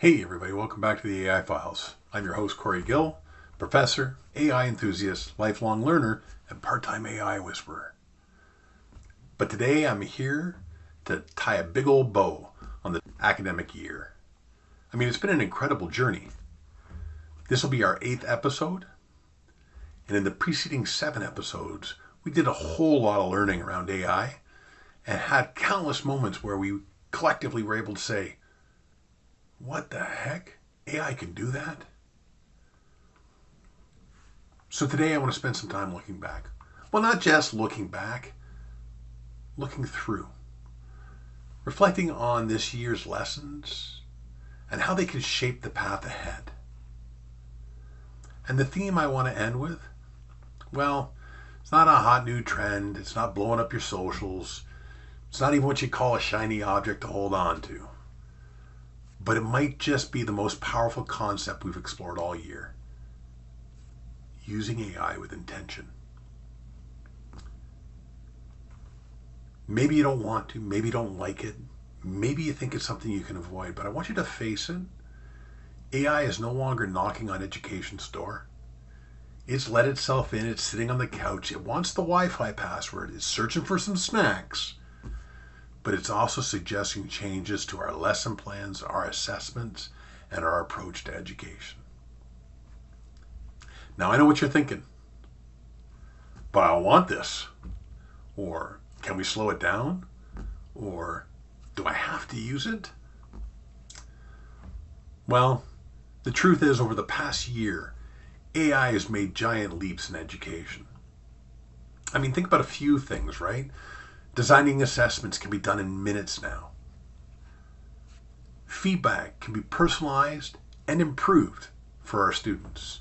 Hey everybody, welcome back to the AI Files. I'm your host, Corey Gill, professor, AI enthusiast, lifelong learner, and part-time AI whisperer. But today I'm here to tie a big old bow on the academic year. I mean, it's been an incredible journey. This will be our 8th episode, and in the preceding 7 episodes, we did a whole lot of learning around AI and had countless moments where we collectively were able to say, what the heck? AI can do that? So today I want to spend some time looking back. Well, not just looking back, looking through. Reflecting on this year's lessons and how they can shape the path ahead. And the theme I want to end with, well, it's not a hot new trend. It's not blowing up your socials. It's not even what you call a shiny object to hold on to. But it might just be the most powerful concept we've explored all year. Using AI with intention. Maybe you don't want to, maybe you don't like it, maybe you think it's something you can avoid, but I want you to face it. AI is no longer knocking on education's door. It's let itself in, it's sitting on the couch, it wants the Wi-Fi password, it's searching for some snacks. But it's also suggesting changes to our lesson plans, our assessments, and our approach to education. Now, I know what you're thinking, but I want this. Or, can we slow it down? Or, do I have to use it? Well, the truth is, over the past year, AI has made giant leaps in education. I mean, think about a few things, right? Designing assessments can be done in minutes now. Feedback can be personalized and improved for our students.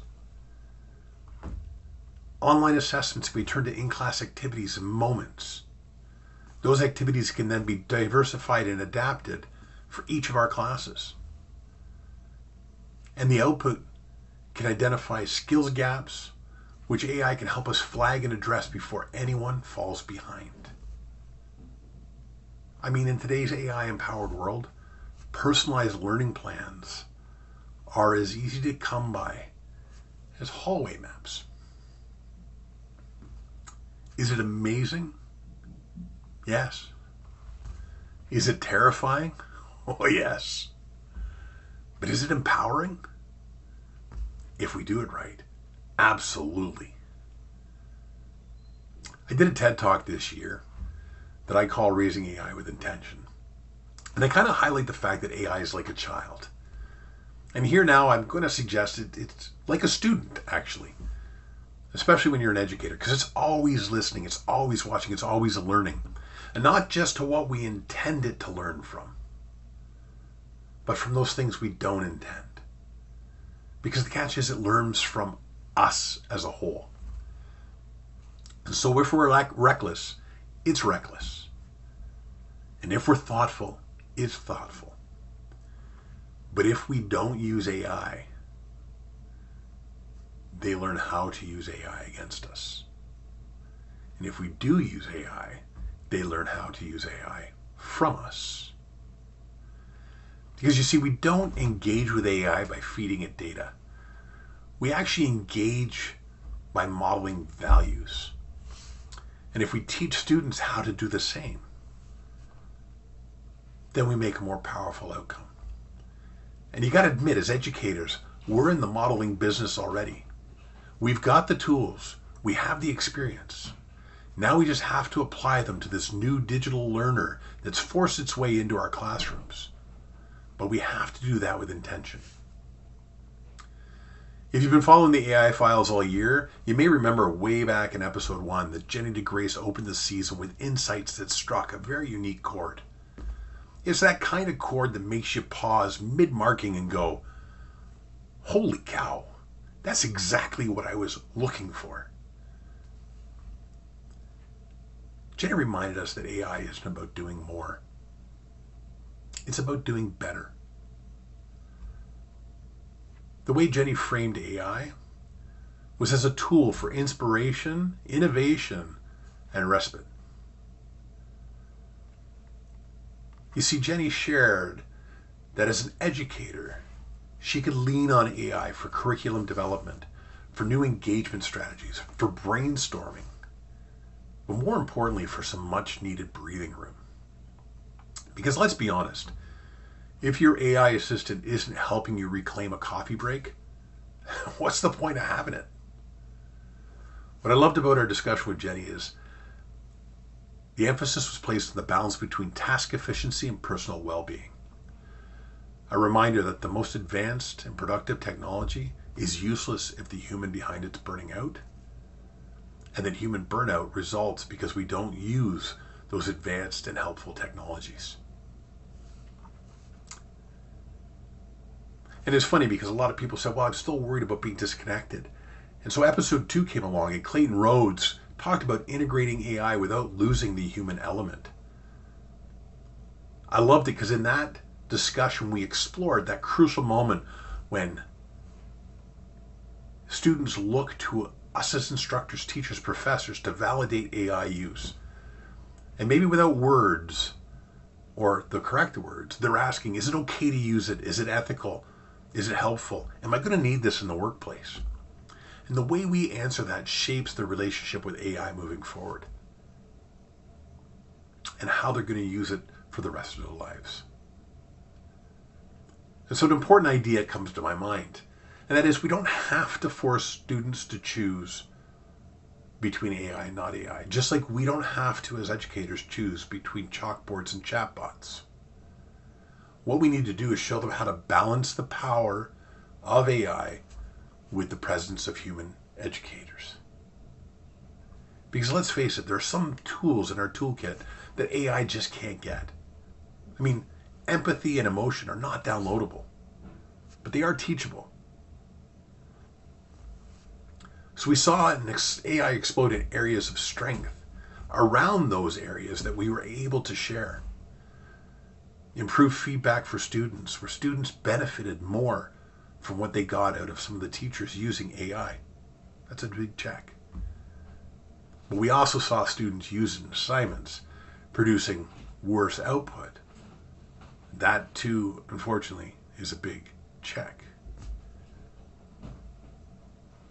Online assessments can be turned to in-class activities in moments. Those activities can then be diversified and adapted for each of our classes. And the output can identify skills gaps, which AI can help us flag and address before anyone falls behind. I mean, in today's AI-empowered world, personalized learning plans are as easy to come by as hallway maps. Is it amazing? Yes. Is it terrifying? Oh, yes. But is it empowering? If we do it right, absolutely. I did a TED Talk this year that I call Raising AI with Intention. And I kind of highlight the fact that AI is like a child. And here now I'm going to suggest it's like a student, actually. Especially when you're an educator, because it's always listening, it's always watching, it's always learning. And not just to what we intend it to learn from, but from those things we don't intend. Because the catch is it learns from us as a whole. And so if we're reckless, it's reckless. And if we're thoughtful, it's thoughtful. But if we don't use AI, they learn how to use AI against us. And if we do use AI, they learn how to use AI from us. Because you see, we don't engage with AI by feeding it data. We actually engage by modeling values. And if we teach students how to do the same, then we make a more powerful outcome. And you got to admit, as educators, we're in the modeling business already. We've got the tools. We have the experience. Now we just have to apply them to this new digital learner that's forced its way into our classrooms. But we have to do that with intention. If you've been following the AI Files all year, you may remember way back in episode 1 that Jenny DeGrace opened the season with insights that struck a very unique chord. It's that kind of chord that makes you pause mid-marking and go, holy cow, that's exactly what I was looking for. Jenny reminded us that AI isn't about doing more. It's about doing better. The way Jenny framed AI was as a tool for inspiration, innovation, and respite. You see, Jenny shared that as an educator, She could lean on AI for curriculum development, for new engagement strategies, for brainstorming, but more importantly, for some much needed breathing room. Because let's be honest, if your AI assistant isn't helping you reclaim a coffee break, what's the point of having it? What I loved about our discussion with Jenny is the emphasis was placed on the balance between task efficiency and personal well-being. A reminder that the most advanced and productive technology is useless if the human behind it's burning out, and that human burnout results because we don't use those advanced and helpful technologies. And it's funny because a lot of people said, well, I'm still worried about being disconnected. And so episode 2 came along and Clayton Rhodes talked about integrating AI without losing the human element. I loved it because in that discussion we explored that crucial moment when students look to us as instructors, teachers, professors to validate AI use. And maybe without words or the correct words, they're asking, is it okay to use it? Is it ethical? Is it helpful? Am I going to need this in the workplace? And the way we answer that shapes their relationship with AI moving forward and how they're going to use it for the rest of their lives. And so an important idea comes to my mind, and that is we don't have to force students to choose between AI and not AI, just like we don't have to, as educators, choose between chalkboards and chatbots. What we need to do is show them how to balance the power of AI with the presence of human educators. Because let's face it, there are some tools in our toolkit that AI just can't get. I mean, empathy and emotion are not downloadable, but they are teachable. So we saw an AI explode in areas of strength around those areas that we were able to share. Improved feedback for students, where students benefited more from what they got out of some of the teachers using AI. That's a big check. But we also saw students using assignments, producing worse output. That too, unfortunately, is a big check.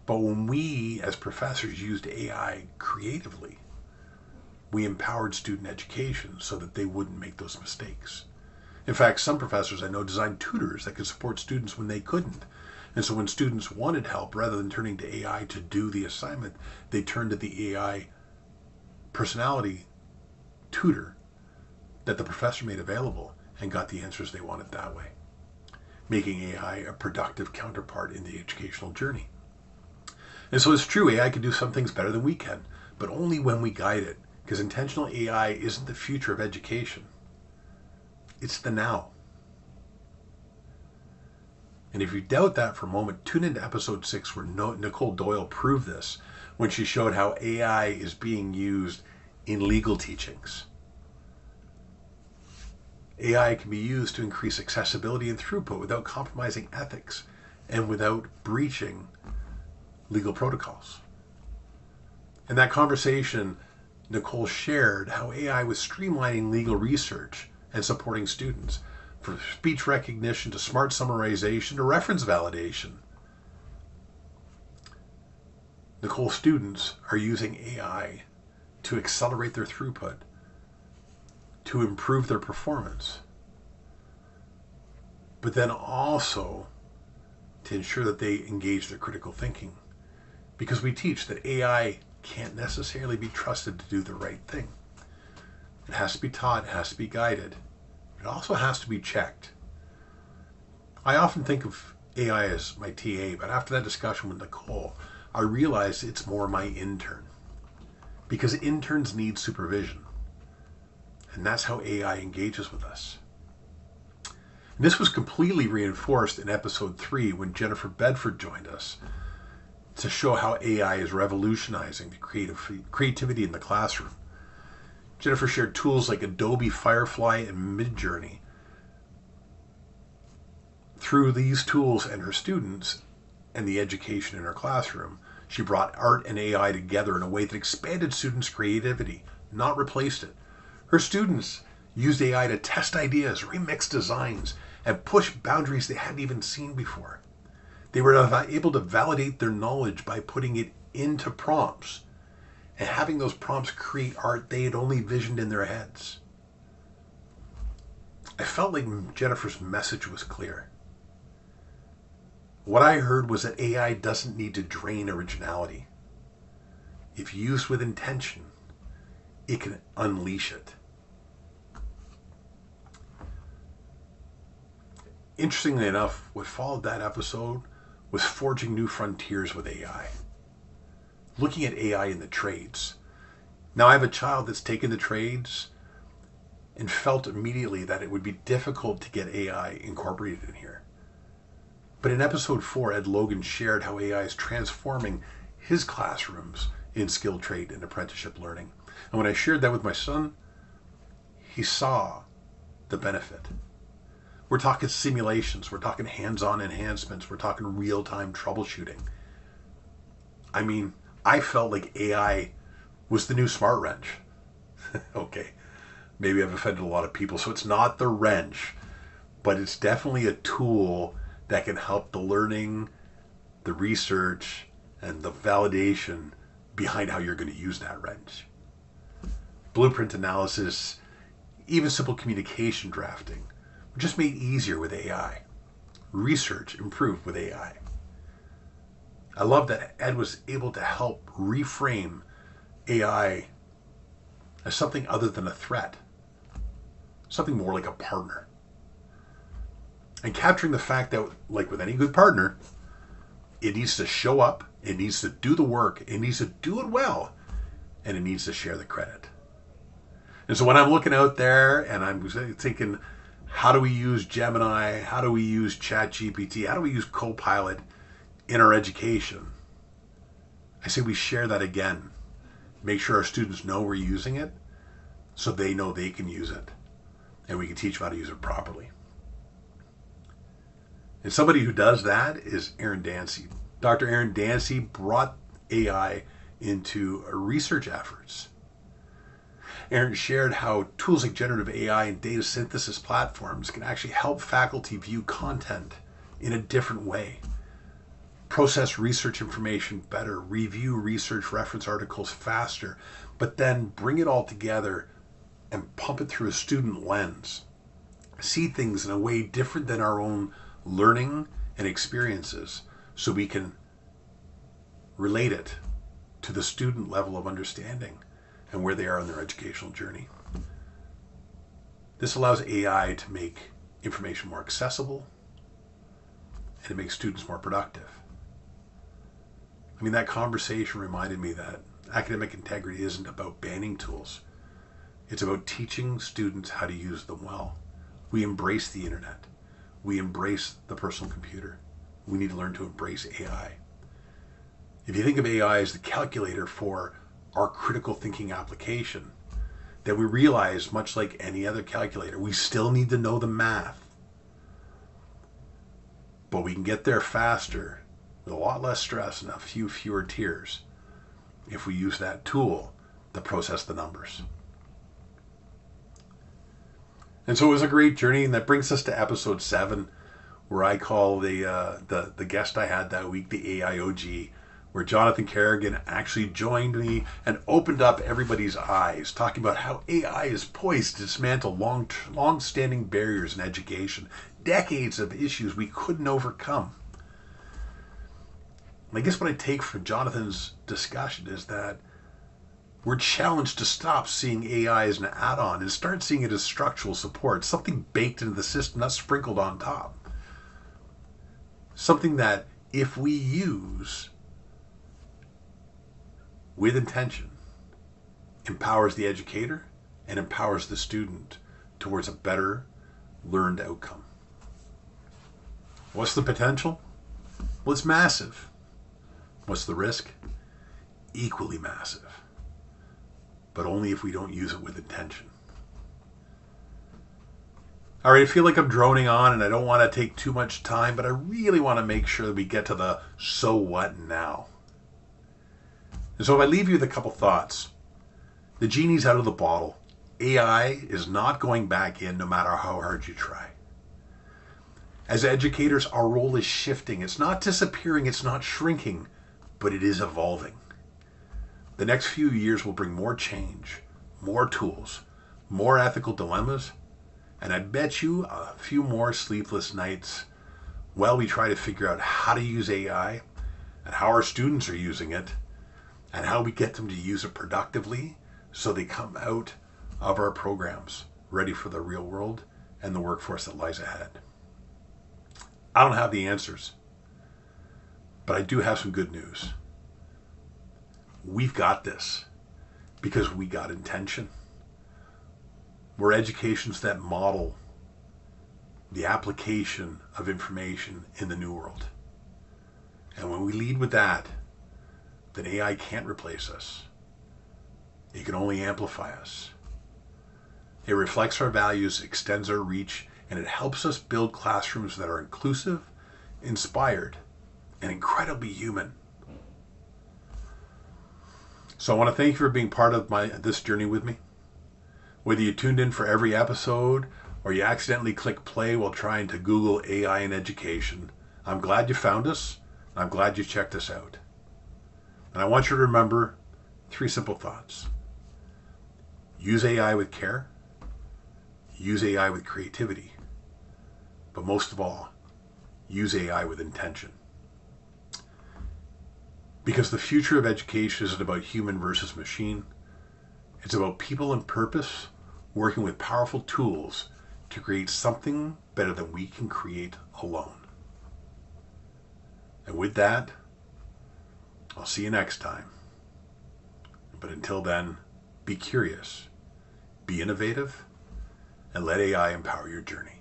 But when we, as professors, used AI creatively, we empowered student education so that they wouldn't make those mistakes. In fact, some professors I know designed tutors that could support students when they couldn't. And so when students wanted help, rather than turning to AI to do the assignment, they turned to the AI personality tutor that the professor made available and got the answers they wanted that way, making AI a productive counterpart in the educational journey. And so it's true, AI can do some things better than we can, but only when we guide it, because intentional AI isn't the future of education. It's the now. And if you doubt that for a moment, tune into episode 6 where Nicole Doyle proved this when she showed how AI is being used in legal teachings. AI can be used to increase accessibility and throughput without compromising ethics and without breaching legal protocols. In that conversation, Nicole shared how AI was streamlining legal research and supporting students, from speech recognition to smart summarization to reference validation. Nicole's students are using AI to accelerate their throughput, to improve their performance, but then also to ensure that they engage their critical thinking. Because we teach that AI can't necessarily be trusted to do the right thing. It has to be taught, it has to be guided. It also has to be checked. I often think of AI as my TA, but after that discussion with Nicole, I realized it's more my intern. Because interns need supervision. And that's how AI engages with us. And this was completely reinforced in episode 3 when Jennifer Bedford joined us to show how AI is revolutionizing the creativity in the classroom. Jennifer shared tools like Adobe Firefly and Midjourney. Through these tools and her students and the education in her classroom, she brought art and AI together in a way that expanded students' creativity, not replaced it. Her students used AI to test ideas, remix designs, and push boundaries they hadn't even seen before. They were able to validate their knowledge by putting it into prompts and having those prompts create art they had only visioned in their heads. I felt like Jennifer's message was clear. What I heard was that AI doesn't need to drain originality. If used with intention, it can unleash it. Interestingly enough, what followed that episode was forging new frontiers with AI. Looking at AI in the trades. Now I have a child that's taken the trades and felt immediately that it would be difficult to get AI incorporated in here. But in episode 4, Ed Logan shared how AI is transforming his classrooms in skilled trade and apprenticeship learning. And when I shared that with my son, he saw the benefit. We're talking simulations, we're talking hands-on enhancements, we're talking real-time troubleshooting. I mean, I felt like AI was the new smart wrench. Okay, maybe I've offended a lot of people, so it's not the wrench, but it's definitely a tool that can help the learning, the research, and the validation behind how you're going to use that wrench. Blueprint analysis, even simple communication drafting, were just made easier with AI. Research improved with AI. I love that Ed was able to help reframe AI as something other than a threat, something more like a partner. And capturing the fact that, like with any good partner, it needs to show up, it needs to do the work, it needs to do it well, and it needs to share the credit. And so when I'm looking out there and I'm thinking, how do we use Gemini? How do we use ChatGPT? How do we use Copilot in our education? I say we share that again. Make sure our students know we're using it so they know they can use it. And we can teach them how to use it properly. And somebody who does that is Aaron Dancy. Dr. Aaron Dancy brought AI into research efforts. Aaron shared how tools like generative AI and data synthesis platforms can actually help faculty view content in a different way, process research information better, review research reference articles faster, but then bring it all together and pump it through a student lens, see things in a way different than our own learning and experiences, so we can relate it to the student level of understanding and where they are in their educational journey. This allows AI to make information more accessible and to make students more productive. I mean, that conversation reminded me that academic integrity isn't about banning tools. It's about teaching students how to use them well. We embrace the internet. We embrace the personal computer. We need to learn to embrace AI. If you think of AI as the calculator for our critical thinking application, then we realize, much like any other calculator, we still need to know the math. But we can get there faster with a lot less stress and a few fewer tears if we use that tool to process the numbers. And so it was a great journey, and that brings us to episode 7, where I call the guest I had that week the AIOG, where Jonathan Kerrigan actually joined me and opened up everybody's eyes, talking about how AI is poised to dismantle long-standing barriers in education, decades of issues we couldn't overcome. And I guess what I take from Jonathan's discussion is that we're challenged to stop seeing AI as an add-on and start seeing it as structural support, something baked into the system, not sprinkled on top. Something that, if we use with intention, empowers the educator and empowers the student towards a better learned outcome. What's the potential? Well, it's massive. What's the risk? Equally massive. But only if we don't use it with intention. All right, I feel like I'm droning on and I don't want to take too much time, but I really want to make sure that we get to the so what now. And so if I leave you with a couple thoughts, the genie's out of the bottle. AI is not going back in no matter how hard you try. As educators, our role is shifting. It's not disappearing, it's not shrinking, but it is evolving. The next few years will bring more change, more tools, more ethical dilemmas, and I bet you a few more sleepless nights while we try to figure out how to use AI and how our students are using it and how we get them to use it productively so they come out of our programs ready for the real world and the workforce that lies ahead. I don't have the answers, but I do have some good news. We've got this because we got intention. We're educations that model the application of information in the new world. And when we lead with that, then AI can't replace us. It can only amplify us. It reflects our values, extends our reach, and it helps us build classrooms that are inclusive, inspired, and incredibly human. So I want to thank you for being part of this journey with me. Whether you tuned in for every episode or you accidentally click play while trying to Google AI in education, I'm glad you found us, and I'm glad you checked us out. And I want you to remember 3 simple thoughts. Use AI with care, use AI with creativity, but most of all, use AI with intention. Because the future of education isn't about human versus machine. It's about people and purpose working with powerful tools to create something better than we can create alone. And with that, I'll see you next time. But until then, be curious, be innovative, and let AI empower your journey.